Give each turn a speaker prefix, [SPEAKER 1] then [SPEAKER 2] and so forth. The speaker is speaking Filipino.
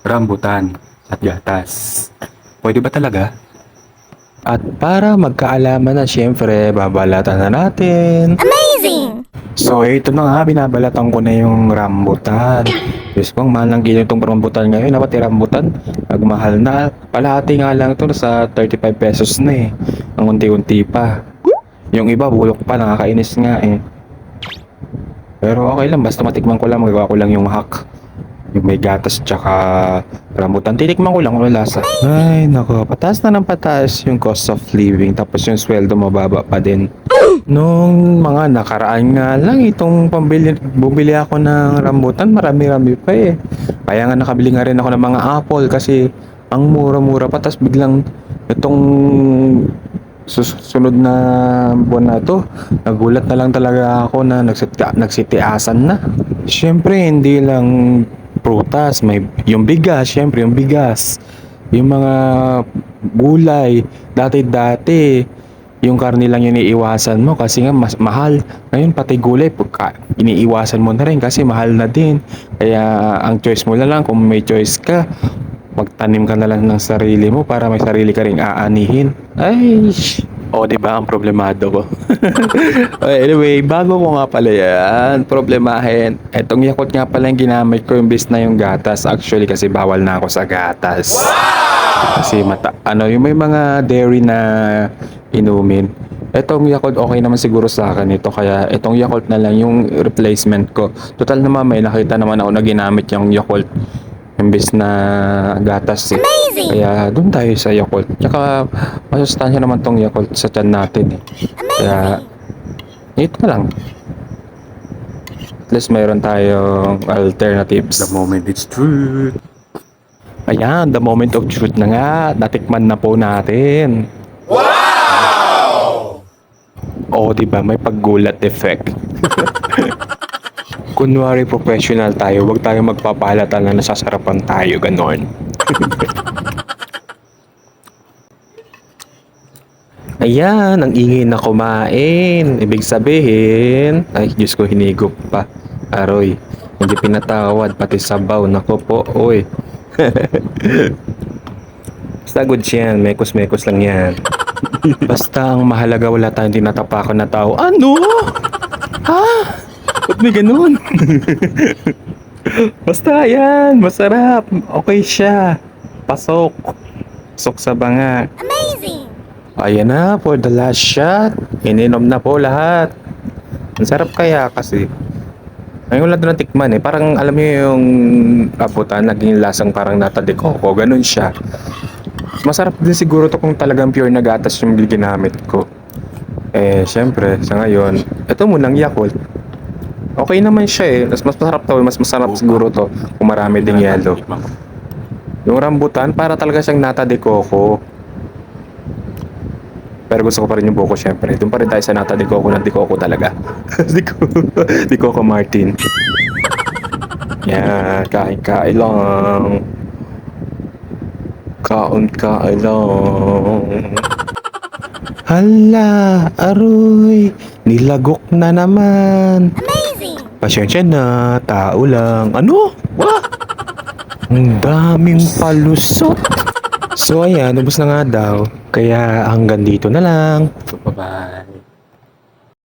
[SPEAKER 1] rambutan at gatas. Pwede ba talaga?
[SPEAKER 2] At para magkaalaman na siyempre, babalatan na natin.
[SPEAKER 3] Amazing!
[SPEAKER 2] So ito na nga, binabalatan ko na yung rambutan. Diyos ko, ang mahal ng kilo itong rambutan ngayon. Dapat yung rambutan, nagmahal na. Palahati nga lang ito sa 35 pesos na eh. Ang unti-unti pa. Yung iba, bulok pa, nakakainis nga eh. Pero okay lang, basta matikman ko lang, magawa ko lang yung hack. Yung may gatas tsaka rambutan. Titikman ko lang kung ano lasa. Ay, nako. Pataas na ng pataas yung cost of living. Tapos yung sweldo mababa pa din. Nung mga nakaraan nga lang, itong bumili ako ng rambutan, marami-rami pa eh. Kaya nga nakabili nga rin ako ng mga apple kasi ang mura-mura pa. Tapos biglang itong susunod na buwan na to, nagulat na lang talaga ako na nagsitiasan na. Siyempre, hindi lang prutas, may yung bigas, siyempre yung bigas, yung mga gulay, dati-dati, yung karne lang yung iniiwasan mo kasi nga mas mahal. Ngayon pati gulay, iniiwasan mo na rin kasi mahal na din. Kaya ang choice mo na lang kung may choice ka, magtanim ka na lang ng sarili mo para may sarili ka ring aanihin. Ay, o di ba ang problemado ko? Anyway, bago ko nga pala yan, problemahin. Etong Yakult nga pala yung ginamit ko imbis na yung gatas. Actually kasi bawal na ako sa gatas. Kasi yung may mga dairy na inumin. Etong Yakult okay naman siguro sa akin ito. Kaya etong Yakult na lang yung replacement ko. Total naman may nakita naman ako na ginamit yung Yakult imbis na gatas eh.
[SPEAKER 3] Amazing!
[SPEAKER 2] Kaya doon tayo sa Yakult. Tsaka masustansya naman tong Yakult sa tiyan natin eh. Kaya ito na lang. At least mayroon tayong alternatives.
[SPEAKER 1] The moment it's truth.
[SPEAKER 2] Ayan, the moment of truth na nga. Natikman na po natin. Wow! Oo, diba? May paggulat effect. Kunwari professional tayo, wag tayo magpapalata na nasasarapan tayo, ganon. Ayan, ang ingay na kumain. Ibig sabihin, ay Diyos ko, hinigop pa. Aroy, hindi pinatawad, pati sabaw. Nako po, oy. Basta good yan, mekos-mekos lang yan. Basta ang mahalaga wala tayong tinatapakan na tao. Ano? Ha? Ba't may ganun? Basta yan, masarap. Okay siya. Pasok. Pasok sa banga.
[SPEAKER 3] Amazing!
[SPEAKER 2] Ayan na, for the last shot. Ininom na po lahat. Ang sarap kaya kasi. Ngayon lang doon natikman eh. Parang alam niyo yung abutan, naging lasang parang nata de coco. Ganun siya. Masarap din siguro to kung talagang pure na gatas yung ginamit ko. Eh, syempre, sa ngayon, ito munang Yakult. Okay naman siya eh. Mas masarap to. Mas masarap siguro to kung marami ding yelo. Yung rambutan, para talaga siyang nata de coco. Pero gusto ko pa rin yung buko syempre. Doon pa rin tayo sa nata de coco na de coco talaga. De coco Martin. Yan, kain-kain lang. Kain-kain lang. Hala, aroy. Nilagok na naman.
[SPEAKER 3] Amazing!
[SPEAKER 2] Pasensya na, tao lang. Ano? Wah! Ang daming palusot. So ayan, ubos na nga daw. Kaya hanggang dito na lang.
[SPEAKER 1] So, bye-bye.